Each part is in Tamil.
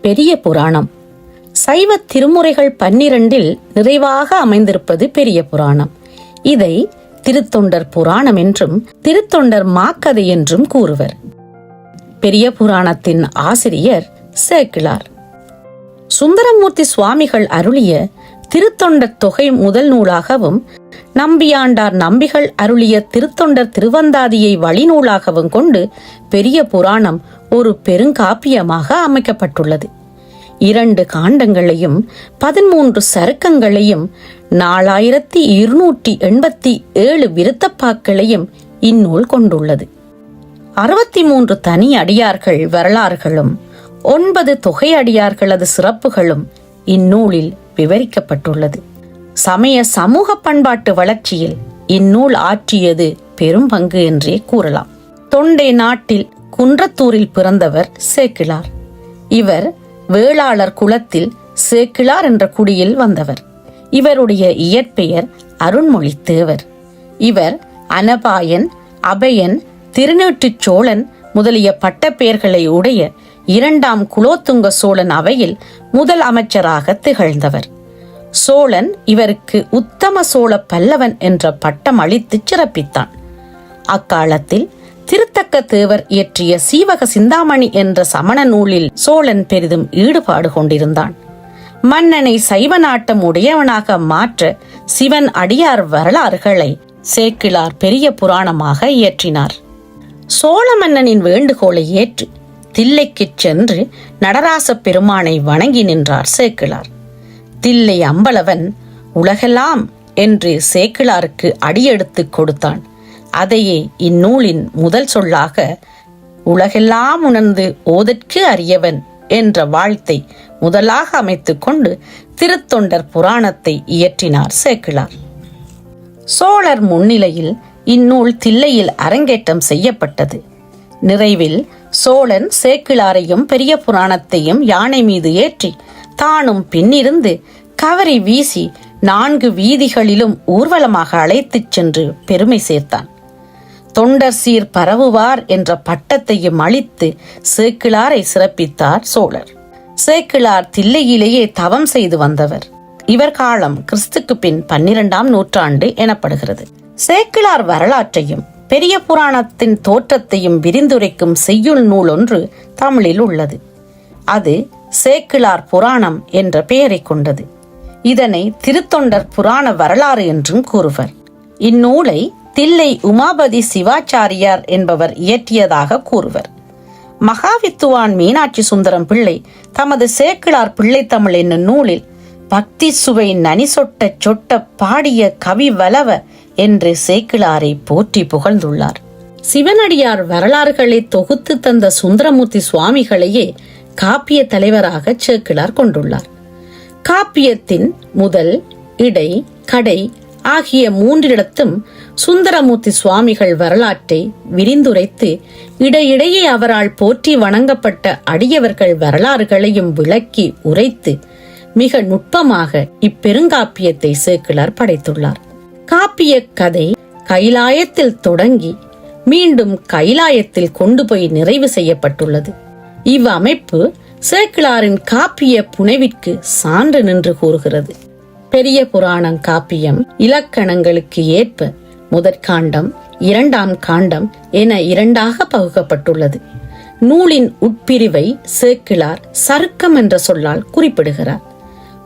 பெரிய புராணம். சைவ திருமுறைகள் 12 நிறைவாக அமைந்திருப்பது பெரிய புராணம். இதை திருத்தொண்டர் புராணம் என்றும் திருத்தொண்டர் மாக்கதை என்றும் கூறுவர். பெரிய புராணத்தின் ஆசிரியர் சேக்கிழார். சுந்தரமூர்த்தி சுவாமிகள் அருளிய திருத்தொண்டர் தொகை முதல் நூலாகவும், நம்பியாண்டார் நம்பிகள் அருளிய திருத்தொண்டர் திருவந்தாதியை வழிநூலாகவும் கொண்டு பெரிய புராணம் ஒரு பெருங்காப்பியமாக அமைக்கப்பட்டுள்ளது. 2 காண்டங்களையும் 13 சருக்கங்களையும் 4287 விருத்தப்பாக்களையும் இந்நூல் கொண்டுள்ளது. 63 தனி அடியார்கள் வரலாறுகளும் 9 தொகை அடியார்களது சிறப்புகளும் இந்நூலில் விவரிக்கப்பட்டுள்ளது. சமய சமூக பண்பாட்டு வளர்ச்சியில் இந்நூல் ஆற்றியது பெரும் பங்கு என்றே கூறலாம். தொண்டை நாட்டில் குன்றத்தூரில் பிறந்தவர் சேக்கிழார். இவர் வேளாளர் குலத்தில் சேக்கிழார் என்ற குடியில் வந்தவர். இவருடைய இயற்பெயர் அருண்மொழி தேவர். இவர் அனபாயன், அபயன், திருநீற்றுச் சோழன் முதலிய பட்டப்பெயர்களை உடைய 2ஆம் குலோத்துங்க சோழன் அவையில் முதல் அமைச்சராக திகழ்ந்தவர். சோழன் இவருக்கு உத்தம சோழ பல்லவன் என்ற பட்டம் அளித்து சிறப்பித்தான். அக்காலத்தில் திருத்தக்க தேவர் இயற்றிய சீவக சிந்தாமணி என்ற சமண நூலில் சோழன் பெரிதும் ஈடுபாடு கொண்டிருந்தான். மன்னனை சைவ நாட்டம் உடையவனாக மாற்ற சிவன் அடியார் வரலாறுகளை சேக்கிழார் பெரிய புராணமாக இயற்றினார். சோழ மன்னனின் வேண்டுகோளை ஏற்று தில்லைக்கு சென்று நடராச பெருமானை வணங்கி நின்றார் சேக்கிழார். தில்லை அம்பலவன் உலகெல்லாம் என்று சேக்கிழாருக்கு அடியெடுத்து கொடுத்தான். அதையே இந்நூலின் முதல் சொல்லாக உலகெல்லாம் உணர்ந்து ஓதற்கு அறியவன் என்ற வாழ்த்தை முதலாக அமைத்துக் கொண்டு திருத்தொண்டர் புராணத்தை இயற்றினார் சேக்கிழார். சோழர் முன்னிலையில் இந்நூல் தில்லையில் அரங்கேற்றம் செய்யப்பட்டது. நிறைவில் சோழன் சேக்கிழாரையும் பெரிய புராணத்தையும் யானை மீது ஏற்றி தானும் பின்னிருந்து கவரி வீசி 4 வீதிகளிலும் ஊர்வலமாக அழைத்துச் சென்று பெருமை சேர்த்தான். தொண்டர் சீர் பரவுவார் என்ற பட்டத்தையும் அளித்து சேக்கிழாரை சிறப்பித்தார் சோழர். சேக்கிழார் தில்லையிலேயே தவம் செய்து வந்தவர். இவர் காலம் கிறிஸ்துக்கு பின் 12ஆம் நூற்றாண்டு எனப்படுகிறது. சேக்கிழார் வரலாற்றையும் பெரிய புராணத்தின் தோற்றத்தையும் விரிந்துரைக்கும் செய்யுள் நூல் ஒன்று தமிழில் உள்ளது. அது சேக்கிழார் புராணம் என்ற பெயரை கொண்டது. இதனை திருத்தொண்டர் புராண வரலாறு என்றும் கூறுவர். இந்நூலை தில்லை உமாபதி சிவாச்சாரியார் என்பவர் இயற்றியதாக கூறுவர். மகாவித்துவான் மீனாட்சி சுந்தரம் பிள்ளை தமது சேக்கிழார் பிள்ளைத்தமிழ் என்னும் நூலில் பக்தி சுவை நனி சொட்ட சொட்ட பாடிய கவி வலவ என்று சேக்கிழாரை போற்றி புகழ்ந்துள்ளார். சிவனடியார் வரலாறுகளை தொகுத்து தந்த சுந்தரமூர்த்தி சுவாமிகளையே காப்பிய தலைவராக சேக்கிழார் கொண்டுள்ளார். காப்பியத்தின் முதல், இடை, கடை ஆகிய 3 சுந்தரமூர்த்தி சுவாமிகள் வரலாற்றை விரிந்துரைத்து இடையிடையே அவரால் போற்றி வணங்கப்பட்ட அடியவர்கள் வரலாறுகளையும் விளக்கி உரைத்து மிக நுட்பமாக இப்பெருங்காப்பியத்தை சேக்கிழார் படைத்துள்ளார். காப்பிய கதை கைலாயத்தில் தொடங்கி மீண்டும் கைலாயத்தில் கொண்டு போய் நிறைவு செய்யப்பட்டுள்ளது. இவ்வமைப்பு சேக்கிழாரின் காப்பிய புனைவிற்கு சான்று நின்று கூறுகிறது. பெரிய புராணம் காப்பியம் இலக்கணங்களுக்கு ஏற்ப முதற்காண்டம், 2ஆம் காண்டம் என 2ஆக பகுக்கப்பட்டுள்ளது. நூலின் உட்பிரிவை சேக்கிழார் சருக்கம் என்ற சொல்லால் குறிப்பிடுகிறார்.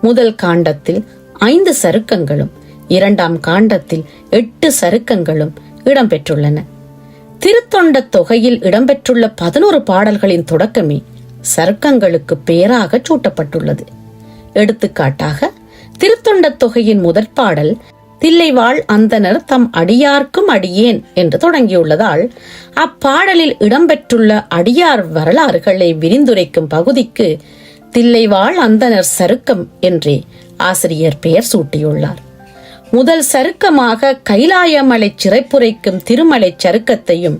முதல் காண்டத்தில் 5 சருக்கங்களும் 2ஆம் காண்டத்தில் 8 சருக்கங்களும் இடம்பெற்றுள்ளன. திருத்தொண்ட தொகையில் இடம்பெற்றுள்ள 11 பாடல்களின் தொடக்கமே சருக்கங்களுக்கு பெயராக சூட்டப்பட்டுள்ளது. எடுத்துக்காட்டாக திருத்தொண்ட தொகையின் முதற்பாடல் தில்லைவாழ் அந்தனர் தம் அடியார்க்கும் அடியேன் என்று தொடங்கியுள்ளதால் அப்பாடலில் இடம்பெற்றுள்ள அடியார் வரலாறுகளை விரிந்துரைக்கும் பகுதிக்கு தில்லைவாழ் அந்தனர் சருக்கம் என்றே ஆசிரியர் பெயர் சூட்டியுள்ளார். முதல் சருக்கமாக கைலாயமலை சிறைப்புரைக்கும் திருமலை சருக்கத்தையும்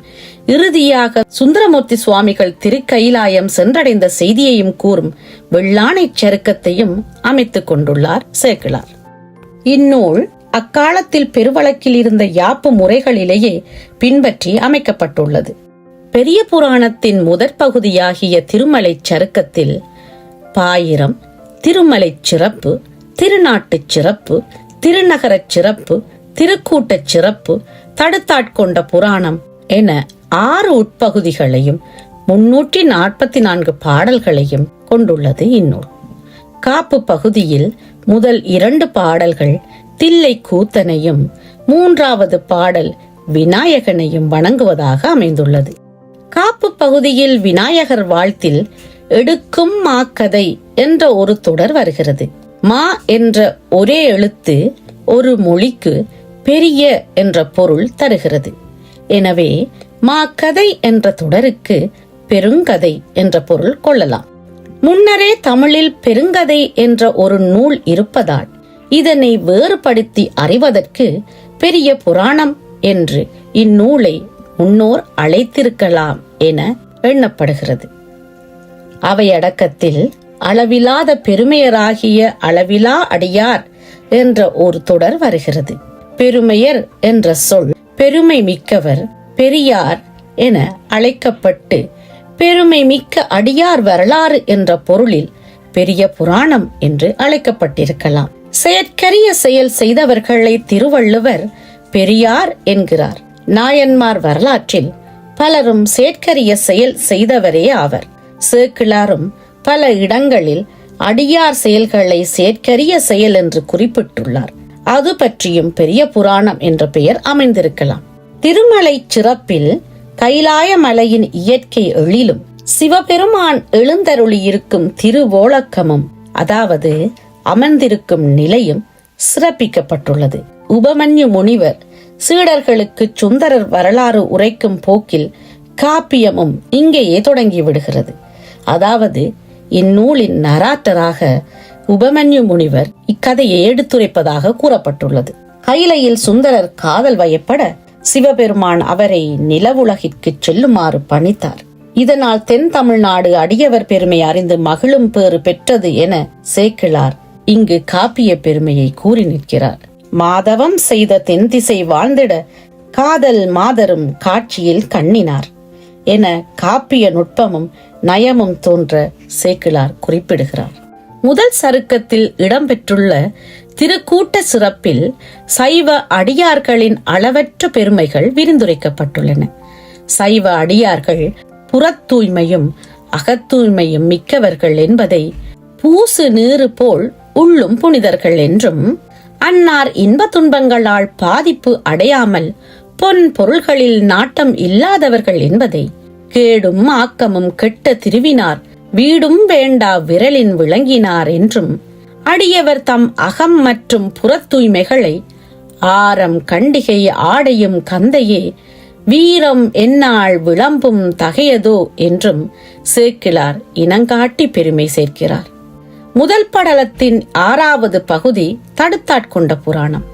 இறுதியாக சுந்தரமூர்த்தி சுவாமிகள் திருக்கைலாயம் சென்றடைந்த செய்தியையும் கூறும் வெள்ளானை சருக்கத்தையும் அமைத்துக் கொண்டுள்ளார் சேக்கிழார். இந்நூல் அக்காலத்தில் பெருவழக்கில் இருந்த யாப்பு முறைகளிலேயே பின்பற்றி அமைக்கப்பட்டுள்ளது. பெரிய புராணத்தின் முதற் பகுதியாகிய திருமலை சருக்கத்தில் பாயிரம், திருமலைச் சிறப்பு, திருநாட்டுச் சிறப்பு, திருநகரச் சிறப்பு, திருக்கூட்டச் சிறப்பு, தடுத்தாட்கொண்ட புராணம் என 6 உட்பகுதிகளையும் 344 பாடல்களையும் கொண்டுள்ளது இந்நூல். காப்பு பகுதியில் முதல் 2 பாடல்கள் தில்லை கூத்தனையும் 3வது பாடல் விநாயகனையும் வணங்குவதாக அமைந்துள்ளது. காப்பு பகுதியில் விநாயகர் வாழ்த்தில் எடுக்கும் மாக்கதை என்ற ஒரு தொடர் வருகிறது. மா என்ற ஒரே எழுத்து ஒரு மொழிக்கு பெரிய என்ற பொருள் தருகிறது. எனவே மாக்கதை என்ற தொடருக்கு பெருங்கதை என்ற பொருள் கொள்ளலாம். முன்னரே தமிழில் பெருங்கதை என்ற ஒரு நூல் இருப்பதால் இதனை வேறுபடுத்தி அறிவதற்கு பெரிய புராணம் என்று இந்நூலை முன்னோர் அழைத்திருக்கலாம் என எண்ணப்படுகிறது. அவையடக்கத்தில் அளவிலாத பெருமையராகிய அளவிலா அடியார் என்ற ஒரு தொடர் வருகிறது. பெருமையர் என்ற சொல் பெருமை மிக்கவர், பெரியார் என அழைக்கப்பட்டு பெருமை மிக்க அடியார் வரலாறு என்ற பொருளில் பெரிய புராணம் என்று அழைக்கப்பட்டிருக்கலாம். செயற்கரிய செயல் செய்தவர்களை திருவள்ளுவர் பெரியார் என்கிறார். நாயன்மார் வரலாற்றில் பலரும் செயற்கரிய செயல் செய்தவரே ஆவர். சேக்கிழாரும் பல இடங்களில் அடியார் செயல்களை செயற்கரிய செயல் என்று குறிப்பிட்டுள்ளார். அது பற்றியும் பெரிய புராணம் என்ற பெயர் அமைந்திருக்கலாம். திருமலை சிறப்பில் கைலாய மலையின் இயற்கை எழிலும் சிவபெருமான் எழுந்தருளி இருக்கும் திருவோலக்கமும் அதாவது அமர்ந்திருக்கும் நிலையும் சிறப்பிக்கப்பட்டுள்ளது. உபமன்யு முனிவர் சீடர்களுக்கு சுந்தரர் வரலாறு உரைக்கும் போக்கில் காப்பியமும் இங்கேயே தொடங்கி விடுகிறது. அதாவது இந்நூலின் நராட்டராக உபமன்யு முனிவர் இக்கதையை எடுத்துரைப்பதாக கூறப்பட்டுள்ளது. கைலையில் சுந்தரர் காதல் வயப்பட சிவபெருமான் அவரை நிலவுலகிற்கு செல்லுமாறு பணித்தார். இதனால் தென் தமிழ்நாடு அடியவர் பெருமை அறிந்து மகிழும் பேறு பெற்றது என சேக்கிழார் இங்கு காப்பிய பெருமையை கூறி நிற்கிறார். மாதவம் செய்த தென் திசை வாழ்ந்திட காதல் மாதரும் காட்சியில் கண்ணினார் என காப்பிய நுட்பமும் நயமும் தோன்ற சேக்கிழார் குறிப்பிடுகிறார். முதல் சருக்கத்தில் இடம்பெற்றுள்ள திருக்கூட்ட சிறப்பில் சைவ அடியார்களின் அளவற்ற பெருமைகள் விரிந்துரைக்கப்பட்டுள்ளன. சைவ அடியார்கள் புறத்தூய்மையும் அகத்தூய்மையும் மிக்கவர்கள் என்பதை, பூசு நீறு போல் உள்ளும் புனிதர்கள் என்றும், அன்னார் இன்ப துன்பங்களால் பாதிப்பு அடையாமல் பொன் பொருள்களில் நாட்டம் இல்லாதவர்கள் என்பதை, கேடும் ஆக்கமும் கெட்ட திருவினார் வீடும் வேண்டா விரலின் விளங்கினார் என்றும், அடியவர் தம் அகம் மற்றும் புறத்தூய்மைகளை ஆரம் கண்டிகை ஆடையும் கந்தையே வீரம் எந்நாள் விளம்பும் தகையதோ என்றும் சேக்கிழார் இனங்காட்டி பெருமை சேர்க்கிறார். முதல் படலத்தின் 6வது பகுதி தடுத்தாட்கொண்ட புராணம்.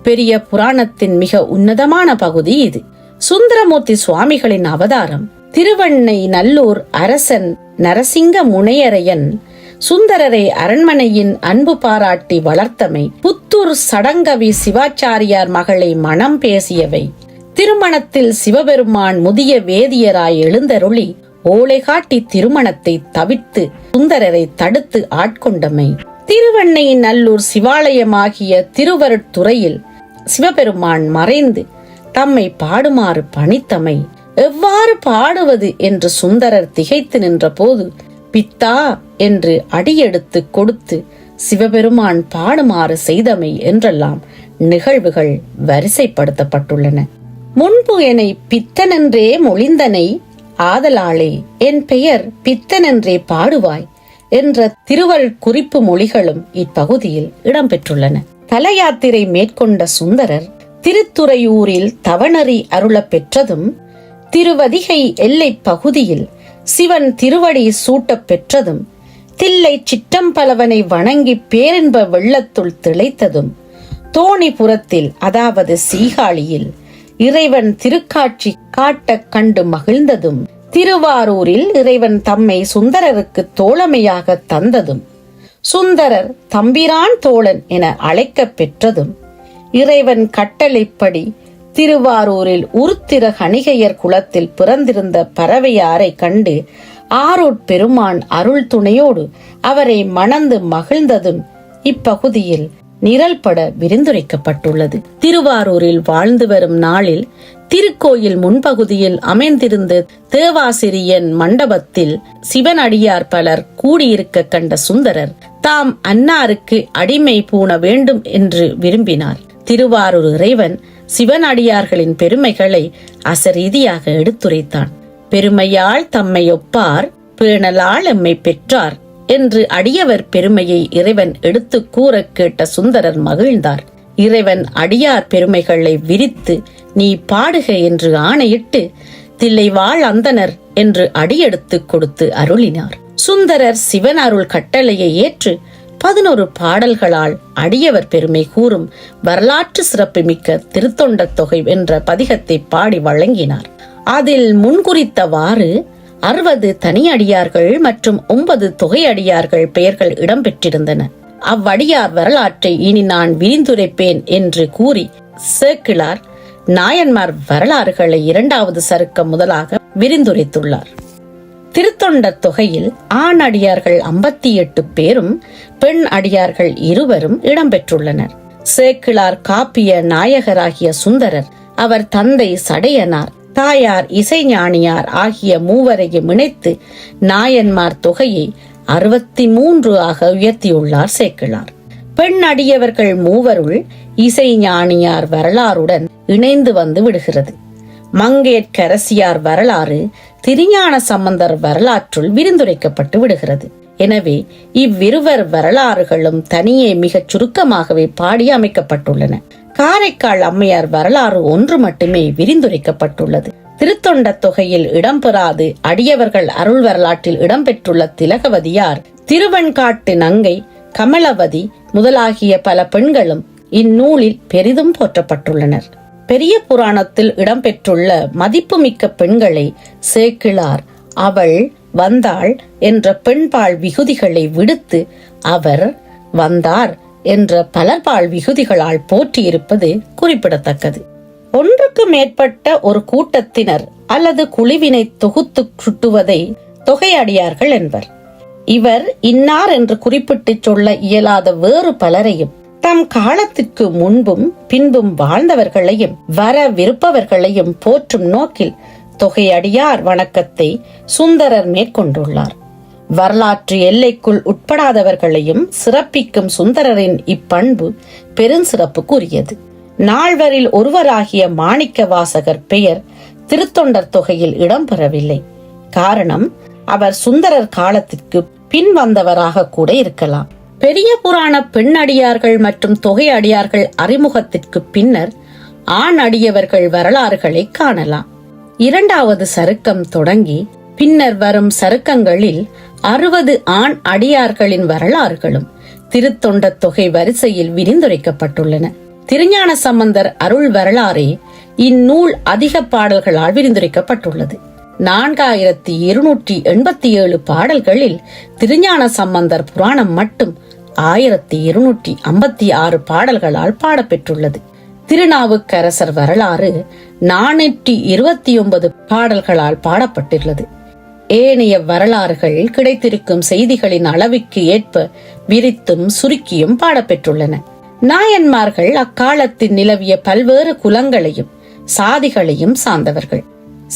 பெரிய புராணத்தின் மிக உன்னதமான பகுதி இது. சுந்தரமூர்த்தி சுவாமிகளின் அவதாரம் திருவண்ணை நல்லூர் அரசன் நரசிங்க முனையரையன் சுந்தரரை அரண்மனையின் அன்பு பாராட்டி வளர்த்தமை, புத்தூர் சடங்கவி சிவாச்சாரியார் மகளை மனம் பேசியவை, திருமணத்தில் சிவபெருமான் முதிய வேதியராய் எழுந்தருளி ஓலை காட்டி திருமணத்தை தவிர்த்து சுந்தரரை தடுத்து ஆட்கொண்டமை, திருவண்ணை நல்லூர் சிவாலயமாகிய திருவருட்துறையில் சிவபெருமான் மறைந்து தம்மை பாடுமாறு பணித்தமை, எவ்வாறு பாடுவது என்று சுந்தரர் திகைத்து நின்ற போது பித்தா என்று அடியெடுத்து கொடுத்து சிவபெருமான் பாடுமாறு செய்தமை என்றெல்லாம் நிகழ்வுகள் வரிசைப்படுத்தப்பட்டுள்ளன. முன்பு என்னை பித்தனென்றே மொழிந்தனை ஆதலாளே என் பெயர் பித்தனென்றே பாடுவாய் என்ற திருவருட் குறிப்பு மொழிகளும் இப்பகுதியில் இடம்பெற்றுள்ளன. தல யாத்திரை மேற்கொண்ட சுந்தரர் திருத்துறையூரில் தவணறி அருளப் பெற்றதும், திருவதிகை எல்லை பகுதியில் சிவன் திருவடி சூட்டப் பெற்றதும், தில்லை சிற்றம்பலவனை வணங்கி பேரின்ப வெள்ளத்துள் திளைத்ததும், தோணிபுரத்தில் அதாவது சீகாழியில் இறைவன் திருக்காட்சி காட்ட கண்டு மகிழ்ந்ததும், திருவாரூரில் இறைவன் தம்மை சுந்தரருக்கு தோழமையாக தந்ததும், சுந்தரர் தம்பிரான் தோழன் என அழைக்கப் பெற்றதும், இறைவன் கட்டளைப்படி திருவாரூரில் உருத்திர கணிகையர் குலத்தில் பிறந்திருந்த பறவையாரை கண்டு ஆரூர் பெருமான் அருள் துணையோடு அவரை மணந்து மகிழ்ந்ததும் இப்பகுதியில் நிரல்பட விரிந்துரைக்கப்பட்டுள்ளது. திருவாரூரில் வாழ்ந்து வரும் நாளில் திருக்கோயில் முன்பகுதியில் அமைந்திருந்த தேவாசிரியன் மண்டபத்தில் சிவனடியார் பலர் கூடியிருக்க கண்ட சுந்தரர் தாம் அன்னாருக்கு அடிமை பூண வேண்டும் என்று விரும்பினார். திருவாரூர் இறைவன் சிவனடியார்களின் பெருமைகளை அசரீதியாக எடுத்துரைத்தான். பெருமையால் தம்மை ஒப்பார், பேணலால் எம்மை பெற்றார் என்று அடியவர் பெருமையை இறைவன் எடுத்து கூற கேட்ட சுந்தரர் மகிழ்ந்தார். இறைவன் அடியார் பெருமைகளை விரித்து நீ பாடுக என்று ஆணையிட்டு தில்லைவாழ் அந்தனர் என்று அடியெடுத்து கொடுத்து அருளினார். சுந்தரர் சிவன் அருள் கட்டளையை ஏற்று 11 பாடல்களால் அடியவர் பெருமை கூறும் வரலாற்று சிறப்புமிக்க திருத்தொண்டத் தொகை என்ற பதிகத்தை பாடி வழங்கினார். அதில் முன்குறித்தவாறு 60 தனியடியார்கள் மற்றும் 9 தொகையடியார்கள் பெயர்கள் இடம்பெற்றிருந்தன. அவ்வடியார் வரலாற்றை இனி நான் விரிந்துரைப்பேன் என்று கூறி சேக்கிழார் நாயன்மார் வரலாறுகளை 2வது சருக்கம் முதலாக விரிந்துரைத்துள்ளார். திருத்தொண்டத் தொகையில் ஆண் அடியார்கள் 58 பேரும் பெண் அடியார்கள் 2 இடம்பெற்றுள்ளனர். சேக்கிழார் காப்பிய நாயகராகிய சுந்தரர், அவர் தந்தை சடையனார், தாயார் இசைஞானியார் ஆகிய மூவரையும் இணைத்து நாயன்மார் தொகையை 63 ஆக உயர்த்தியுள்ளார் சேக்கிழார். பெண் அடியவர்கள் மூவருள் இசைஞானியார் வரலாறுடன் இணைந்து வந்து விடுகிறது. மங்கையர்க்கரசியார் வரலாறு திருஞான சம்பந்தர் வரலாற்றுள் விரிந்துரைக்கப்பட்டு விடுகிறது. எனவே இவ்விருவர் வரலாறுகளும் தனியே மிகச் சுருக்கமாகவே பாடி அமைக்கப்பட்டுள்ளன. காரைக்கால் அம்மையார் வரலாறு 1 மட்டுமே விரிந்துரைக்கப்பட்டுள்ளது. திருத்தொண்டத் தொகையில் இடம்பெறாது அடியவர்கள் அருள் வரலாற்றில் இடம்பெற்றுள்ள திலகவதியார், திருவெண்காட்டு நங்கை, கமலவதி முதலாகிய பல பெண்களும் இந்நூலில் பெரிதும் போற்றப்பட்டுள்ளனர். பெரிய புராணத்தில் இடம்பெற்றுள்ள மதிப்புமிக்க பெண்களை சேக்கிழார் அவள், வந்தாள் என்ற பெண்பால் விகுதிகளை விடுத்து அவர், வந்தார் என்ற பலர்பால் விகுதிகளால் போற்றியிருப்பது குறிப்பிடத்தக்கது. ஒன்றுக்கு மேற்பட்ட ஒரு கூட்டத்தினர் அல்லது குழுவினை தொகுத்து சுட்டுவதை தொகையடியார்கள் என்பர். இவர் இன்னார் என்று குறிப்பிட்டு சொல்ல இயலாத வேறு பலரையும் தம் காலத்திற்கு முன்பும் பின்பும் வாழ்ந்தவர்களையும் வரவிருப்பவர்களையும் போற்றும் நோக்கில் தொகையடியார் வணக்கத்தை சுந்தரர் மேற்கொண்டுள்ளார். வரலாற்று எல்லைக்குள் உட்படாதவர்களையும் சிறப்பிக்கும் சுந்தரரின் இப்பண்பு பெருஞ்சிறப்புக்குரியது. நால்வரில் ஒருவராகிய மாணிக்க வாசகர் பெயர் திருத்தொண்டர் தொகையில் இடம்பெறவில்லை. காரணம், அவர் சுந்தரர் காலத்திற்கு பின் வந்தவராக கூட இருக்கலாம். பெரிய புராண பெண் அடியார்கள் மற்றும் தொகை அடியார்கள் அறிமுகத்திற்கு பின்னர் ஆண் அடியவர்கள் வரலாறுகளை காணலாம். 2வது சருக்கம் தொடங்கி பின்னர் வரும் சருக்கங்களில் 60 ஆண் அடியார்களின் வரலாறுகளும் திருத்தொண்டத் தொகை வரிசையில் விரிந்துரைக்கப்பட்டுள்ளன. திருஞான சம்பந்தர் அருள் வரலாறே இந்நூல் அதிக பாடல்களால் விரிந்துரைக்கப்பட்டுள்ளது. 4287 பாடல்களில் திருஞான சம்பந்தர் புராணம் மட்டும் 1256 பாடல்களால் பாடப்பெற்றுள்ளது. திருநாவுக்கரசர் வரலாறு 429 பாடல்களால் பாடப்பட்டுள்ளது. ஏனைய வரலாறுகள் கிடைத்திருக்கும் செய்திகளின் அளவுக்கு ஏற்ப விரித்தும் சுருக்கியும் பாடப்பெற்றுள்ளன. நாயன்மார்கள் அக்காலத்தில் நிலவிய பல்வேறு குலங்களையும் சாதிகளையும் சார்ந்தவர்கள்.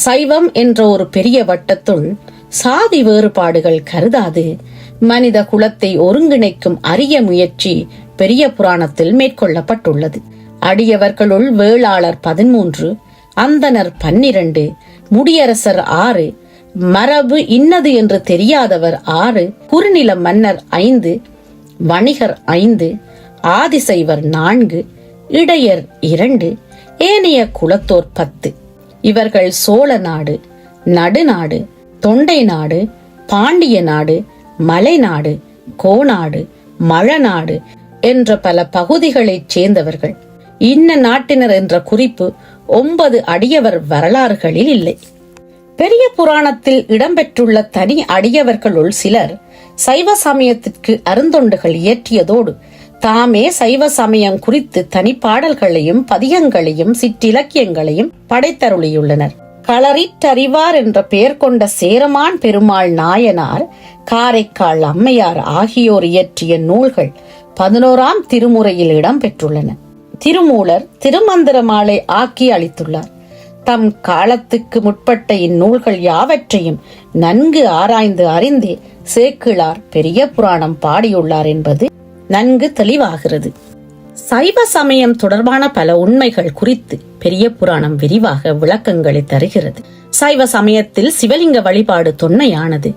சைவம் என்ற ஒரு பெரிய வட்டத்துள் சாதி வேறுபாடுகள் கருதாது மனித குலத்தை ஒருங்கிணைக்கும் அரிய முயற்சி பெரிய புராணத்தில் மேற்கொள்ளப்பட்டுள்ளது. அடியவர்களுள் வேளாளர் 13, அந்தனர் 12, முடியரசர் 6, மரபு இன்னது என்று தெரியாதவர் 6, குறுநில மன்னர் 5, வணிகர் 5, ஆதிசைவர் 4, இடையர் 2, ஏனைய குலத்தோர் 10. இவர்கள் சோழ நாடு, நடுநாடு, தொண்டை நாடு, பாண்டிய நாடு, மலைநாடு, கோநாடு, மழநாடு என்ற பல பகுதிகளைச் சேர்ந்தவர்கள். இன்ன நாட்டினர் என்ற குறிப்பு 9 அடியவர் வரலாறுகளில் இல்லை. பெரிய புராணத்தில் இடம்பெற்றுள்ள தனி அடியவர்களுள் சிலர் சைவ சமயத்திற்கு அருந்தொண்டுகள் இயற்றியதோடு தாமே சைவ சமயம் குறித்து தனி பாடல்களையும் பதிகங்களையும் சிற்றிலக்கியங்களையும் படைத்தருளியுள்ளனர். களறிற்றறிவார் என்ற பெயர் கொண்ட சேரமான் பெருமாள் நாயனார், காரைக்கால் அம்மையார் ஆகியோர் இயற்றிய நூல்கள் 11ஆம் திருமுறையில் இடம்பெற்றுள்ளன. திருமூலர் திருமந்திரமாலை ஆக்கி அளித்துள்ளார். தம் காலத்துக்கு முற்பட்ட இந்நூல்கள் யாவற்றையும் நன்கு ஆராய்ந்து அறிந்தே சேக்கிழார் பெரிய புராணம் பாடியுள்ளார் என்பது நன்கு தெளிவாகிறது. சைவ சமயம் தொடர்பான பல உண்மைகள் குறித்து பெரிய புராணம் விரிவாக விளக்கங்களை தருகிறது. சைவ சமயத்தில் சிவலிங்க வழிபாடு தொன்மையானது.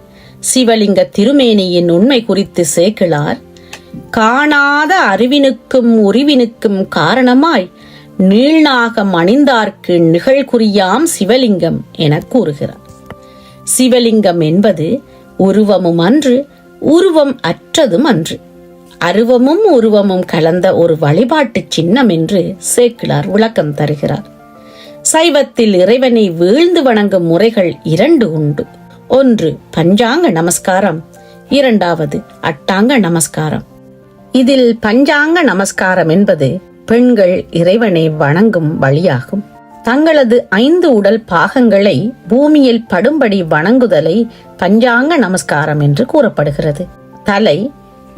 சிவலிங்க திருமேனியின் உண்மை குறித்து சேக்கிழார், காணாத அறிவினுக்கும் உரிவினுக்கும் காரணமாய் நீள்நாகம் அணிந்தார்க்கு நிகழ்குறியாம் சிவலிங்கம் என கூறுகிறார். சிவலிங்கம் என்பது உருவமும் அன்று, உருவம் அற்றதும் அன்று, அருவமும் உருவமும் கலந்த ஒரு வழிபாட்டு சின்னம் என்று சேக்கிழார் விளக்கம் தருகிறார். சைவத்தில் இறைவனை வீழ்ந்து வணங்கும் முறைகள் 2 உண்டு. ஒன்று பஞ்சாங்க நமஸ்காரம், இரண்டாவது அட்டாங்க நமஸ்காரம். இதில் பஞ்சாங்க நமஸ்காரம் என்பது பெண்கள் இறைவனை வணங்கும் வழியாகும். தங்களது 5 உடல் பாகங்களை பூமியில் படும்படி வணங்குதலை பஞ்சாங்க நமஸ்காரம் என்று கூறப்படுகிறது. தலை,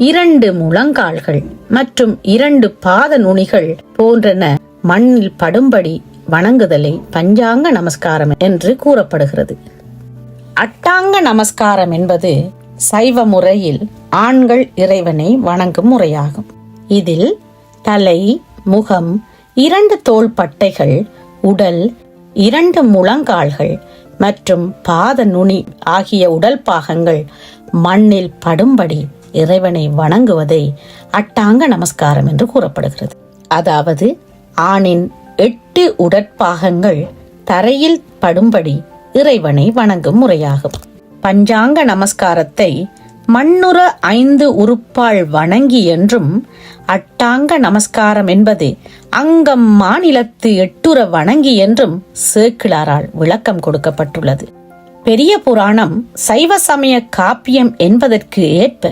2 முழங்கால்கள் மற்றும் 2 பாத நுனிகள் போன்றன மண்ணில் படும்படி வணங்குதலை பஞ்சாங்க நமஸ்காரம் என்று கூறப்படுகிறது. அட்டாங்க நமஸ்காரம் என்பது சைவ முறையில் ஆண்கள் இறைவனை வணங்கும் முறையாகும். இதில் தலை, முகம், 2 தோள் பட்டைகள், உடல், 2 முழங்கால்கள் மற்றும் பாத நுனி ஆகிய உடல் பாகங்கள் மண்ணில் படும்படி இறைவனை வணங்குவதை அட்டாங்க நமஸ்காரம் என்று கூறப்படுகிறது. அதாவது ஆணின் 8 உடற்பாகங்கள் தரையில் படும்படி இறைவனை வணங்கும் முறையாகும். பஞ்சாங்க நமஸ்காரத்தை மண்ணுற 5 உறுப்பால் வணங்கி என்றும், அட்டாங்க நமஸ்காரம் என்பது அங்கம் மாநிலத்து 8உற வணங்கி என்றும் சேக்கிழாரால் விளக்கம் கொடுக்கப்பட்டுள்ளது. பெரிய புராணம் சைவ சமய காப்பியம் என்பதற்கு ஏற்ப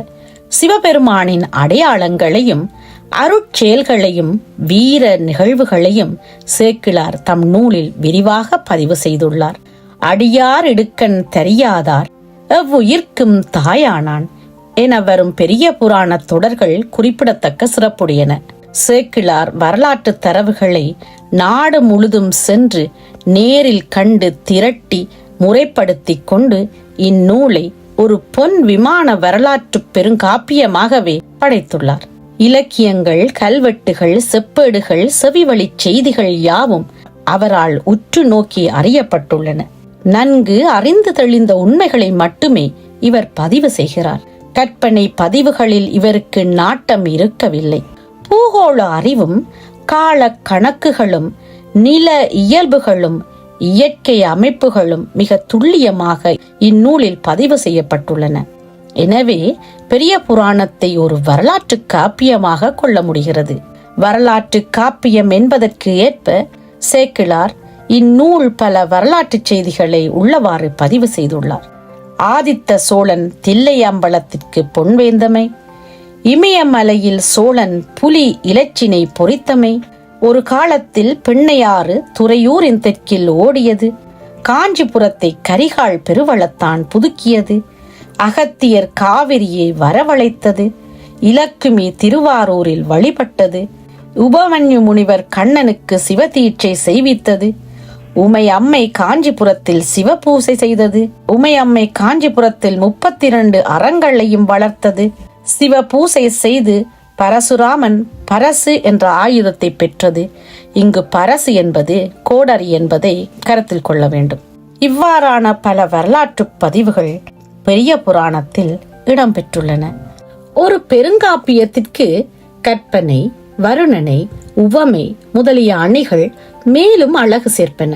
சிவபெருமானின் அடையாளங்களையும் அருட்செயல்களையும் வீர நிகழ்வுகளையும் சேக்கிழார் தம் நூலில் விரிவாக பதிவு செய்துள்ளார். அடியார் இடுக்கண் தெரியாதார் எவ்வுயிர்க்கும் தாயானான் என வரும் பெரிய புராண தொடர்கள் குறிப்பிடத்தக்க சிறப்புடையன. சேக்கிழார் வரலாற்று தரவுகளை நாடு முழுதும் சென்று நேரில் கண்டு திரட்டி முறைப்படுத்தி கொண்டு இந்நூலை ஒரு பொன் விமான வரலாற்று பெருங்காப்பியமாகவே படைத்துள்ளார். இலக்கியங்கள், கல்வெட்டுகள், செப்பேடுகள், செவிவழி செய்திகள் யாவும் அவரால் உற்று நோக்கி அறியப்பட்டுள்ளன. நன்கு அறிந்து தெளிந்த உண்மைகளை மட்டுமே இவர் பதிவு செய்கிறார். கற்பனை பதிவுகளில் இவருக்கு நாட்டம் இருக்கவில்லை. பூகோள அறிவும் கால கணக்குகளும் நில இயல்புகளும் இயற்கை அமைப்புகளும் மிக துல்லியமாக இந்நூலில் பதிவு செய்யப்பட்டுள்ளன. எனவே பெரிய புராணத்தை ஒரு வரலாற்று காப்பியமாக கொள்ள முடிகிறது. வரலாற்று காப்பியம் என்பதற்கு ஏற்ப சேக்கிழார் இந்நூல் பல வரலாற்று செய்திகளை உள்ளவாறு பதிவு செய்துள்ளார். ஆதித்த சோழன் தில்லை அம்பலத்திற்கு பொன்வேந்தமை, இமயமலையில் சோழன் புலி இலச்சினை பொறித்தமை, ஒரு காலத்தில் பெண்ணையாறு துறையூரின் தெற்கில் ஓடியது, காஞ்சிபுரத்தை கரிகால் பெருவளத்தான் புதுக்கியது, அகத்தியர் காவிரியை வரவழைத்தது, இலக்குமி திருவாரூரில் வழிபட்டது, உபமன்யு முனிவர் கண்ணனுக்கு சிவதீட்சை செய்வித்தது, உமை அம்மை காஞ்சிபுரத்தில் சிவபூசை செய்தது, உமை அம்மை காஞ்சிபுரத்தில் 32 அறங்களையும் வளர்த்தது, சிவபூசை செய்து பரசுராமன் பரசு என்ற ஆயுதத்தை பெற்றது. இங்கு பரசு என்பது கோடரி என்பதை கருத்தில் கொள்ள வேண்டும். இவ்வாறான பல வரலாற்று பதிவுகள் பெரிய புராணத்தில் இடம்பெற்றுள்ளன. ஒரு பெருங்காப்பியத்திற்கு கற்பனை, வருணனை, உவமை முதலிய அணிகள் மேலும் அழகு சேர்ப்பன.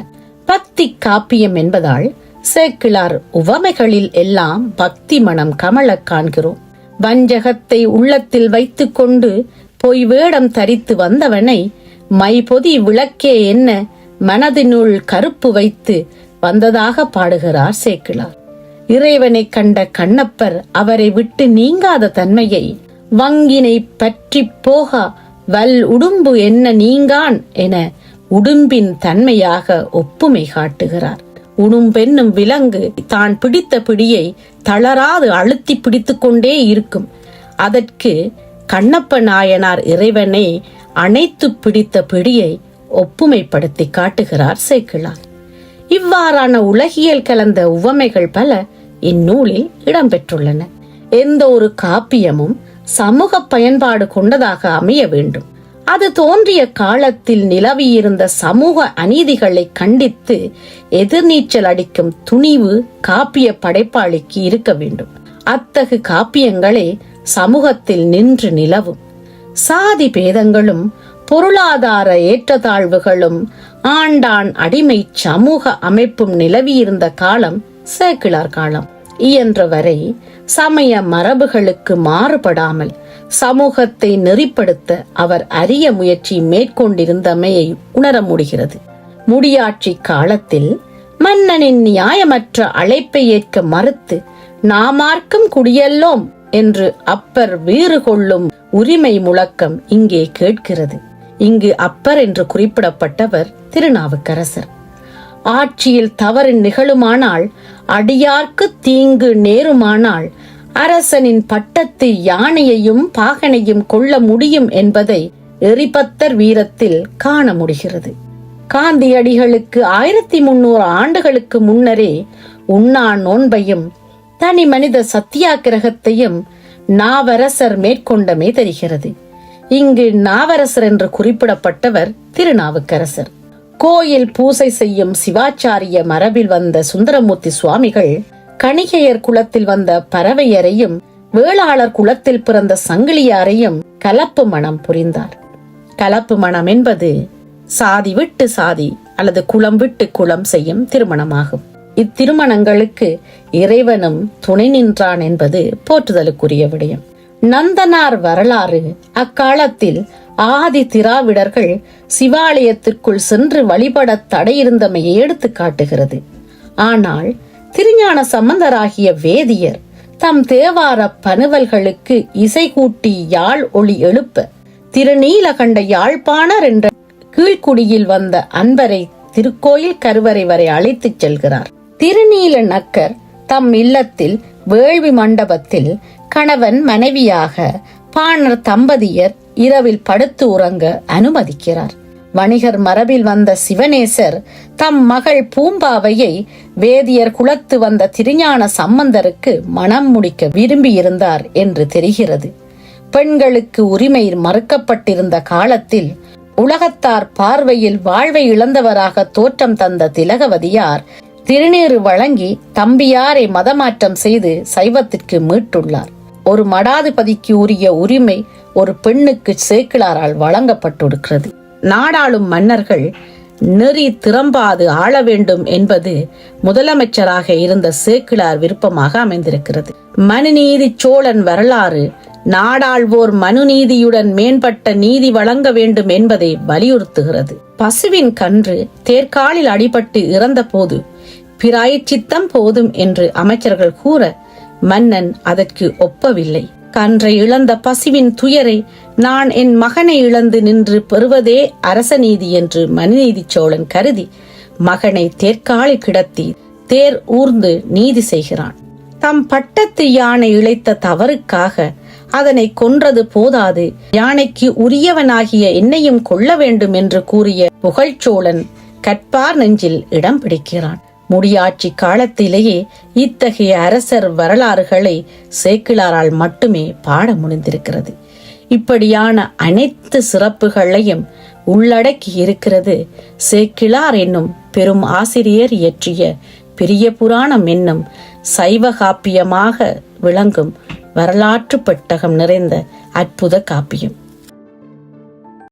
பக்தி காப்பியம் என்பதால் சேக்கிழார் உவமைகளில் எல்லாம் பக்தி மனம் கமல காண்கிறோம். வஞ்சகத்தை உள்ளத்தில் வைத்துக் கொண்டு பொய் வேடம் தரித்து வந்தவனை மைபொதி விளக்கே என்ன மனதினுள் கருப்பு வைத்து வந்ததாக பாடுகிறார் சேக்கிழார். இறைவனை கண்ட கண்ணப்பர் அவரை விட்டு நீங்காத தன்மையை வங்கினை பற்றி போகா வல் உடும்பு என்ன நீங்கான் என உடும்பின் தன்மையாக ஒப்புமை காட்டுகிறார். உணும் பெண்ணும் விலங்கு தான் பிடித்த பிடியை தளராது அழுத்தி பிடித்து கொண்டே இருக்கும். அதற்கு கண்ணப்ப நாயனார் இறைவனை அணைத்து பிடித்த பிடியை ஒப்புமைப்படுத்தி காட்டுகிறார் சேக்கிழார். இவ்வாறான உலகியல் கலந்த உவமைகள் பல இந்நூலில் இடம்பெற்றுள்ளன. எந்த ஒரு காப்பியமும் சமூக பயன்பாடு கொண்டதாக அமைய வேண்டும். அது தோன்றிய காலத்தில் நிலவியிருந்த சமூக அநீதிகளை கண்டித்து எதிர்நீச்சல் அடிக்கும் துணிவு காப்பிய படைப்பாளிக்கு இருக்க வேண்டும். அத்தகு காப்பியங்களே சமூகத்தில் நின்று நிலவும். சாதி பேதங்களும் பொருளாதார ஏற்றத்தாழ்வுகளும் ஆண்டான் அடிமை சமூக அமைப்பும் நிலவியிருந்த காலம் சேக்கிழார் காலம். இயன்றவரை சமய மரபுகளுக்கு மாறுபடாமல் சமூகத்தை நெறிப்படுத்த அவர் அரிய முயற்சி மேற்கொண்டிருந்தமையை உணர முடிகிறது. முடியாட்சி காலத்தில் மன்னனின் நியாயமற்ற அழைப்பை ஏற்க மறுத்து நாமார்க்கும் குடியல்லோம் என்று அப்பர் வீறு கொள்ளும் உரிமை முழக்கம் இங்கே கேட்கிறது. இங்கு அப்பர் என்று குறிப்பிடப்பட்டவர் திருநாவுக்கரசர். ஆட்சியில் தவறு நிகழுமானால், அடியார்க்கு தீங்கு நேருமானால், அரசனின் பட்டத்து யானையையும் பாகனையும் கொள்ள முடியும் என்பதை எரிபத்தர் வீரத்தில் காண முடிகிறது. காந்தியடிகளுக்கு 1300 ஆண்டுகளுக்கு முன்னரே உண்ணா நோன்பையும் தனி மனித சத்தியாகிரகத்தையும் நாவரசர் மேற்கொண்டமே தெரிகிறது. இங்கு நாவரசர் என்று குறிப்பிடப்பட்டவர் திருநாவுக்கரசர். கோயில் பூசை செய்யும் சிவாச்சாரிய மரபில் வந்த சுந்தரமூர்த்தி சுவாமிகள் கணிகையர் குலத்தில் வந்த பறவையரையும் வேளாளர் குலத்தில் பிறந்த சங்கிலியாரையும் கலப்பு மணம் புரிந்தார். கலப்பு மணம் என்பது சாதி விட்டு சாதி அல்லது குலம் விட்டு குலம் செய்யும் திருமணமாகும். இத்திருமணங்களுக்கு இறைவனும் துணை நின்றான் என்பது போற்றுதலுக்குரிய விடயம். நந்தனார் வரலாறு அக்காலத்தில் ஆதி திராவிடர்கள் சிவாலயத்திற்குள் சென்று வழிபட தடையிருந்தமையை எடுத்து காட்டுகிறது. ஆனால் திருஞான சம்பந்தராகிய வேதியர் தம் தேவார பனுவல்களுக்கு இசை கூட்டி யாழ் ஒளி எழுப்ப திருநீலகண்ட யாழ்ப்பாணர் என்ற கீழ்குடியில் வந்த அன்பரை திருக்கோயில் கருவறை வரை அழைத்துச் செல்கிறார். திருநீல நக்கர் தம் இல்லத்தில் வேள்வி மண்டபத்தில் கணவன் மனைவியாக பாணர் தம்பதியர் இரவில் படுத்து உறங்க அனுமதிக்கிறார். வணிகர் மரபில் வந்த சிவனேசர் தம் மகள் பூம்பாவையை வேதியர் குலத்து வந்த திருஞான சம்பந்தருக்கு மணம் முடிக்க விரும்பியிருந்தார் என்று தெரிகிறது. பெண்களுக்கு உரிமை மறுக்கப்பட்டிருந்த காலத்தில் உலகத்தார் பார்வையில் வாழ்வை இழந்தவராக தோற்றம் தந்த திலகவதியார் திருநீறு வழங்கி தம்பியாரை மதமாற்றம் செய்து சைவத்திற்கு மீட்டுள்ளார். ஒரு மடாதிபதிக்கு உரிய உரிமை ஒரு பெண்ணுக்கு சேக்கிழாரால் வழங்கப்பட்டிருக்கிறது. நாடாளும் மன்னர்கள் நெறி திறம்பாது ஆள வேண்டும் என்பது முதலமைச்சராக இருந்த சேக்கிழார் விருப்பமாக அமைந்திருக்கிறது. மனுநீதி சோழன் வரலாறு நாடாள்வோர் மனுநீதியுடன் மேம்பட்ட நீதி வழங்க வேண்டும் என்பதை வலியுறுத்துகிறது. பசுவின் கன்று தேர்காலில் அடிபட்டு இறந்த போது பிராயச்சித்தம் போதும் என்று அமைச்சர்கள் கூற மன்னன் அதற்கு ஒப்பவில்லை. கன்றை இழந்த பசுவின் துயரை நான் என் மகனை இழந்து நின்று பெறுவதே அரச நீதி என்று மனுநீதி சோழன் கருதி மகனை தேர்காலில் கிடத்தி தேர் ஊர்ந்து நீதி செய்கிறான். தம் பட்டத்து யானை இழைத்த தவறுக்காக அதனை கொன்றது போதாது, யானைக்கு உரியவனாகிய என்னையும் கொள்ள வேண்டும் என்று கூறிய புகழ்ச்சோழன் கற்பார் நெஞ்சில் இடம் பிடிக்கிறான். முடியாட்சி காலத்திலேயே இத்தகைய அரசர் வரலாறுகளை சேக்கிழாரால் மட்டுமே பாட முடிந்திருக்கிறது. இப்படியான அனைத்து சிறப்புகளையும் உள்ளடக்கி இருக்கிறது சேக்கிழார் என்னும் பெரும் ஆசிரியர் இயற்றிய பெரிய புராணம் என்னும் சைவ காப்பியமாக விளங்கும் வரலாற்று பெட்டகம் நிறைந்த அற்புத காப்பியம்.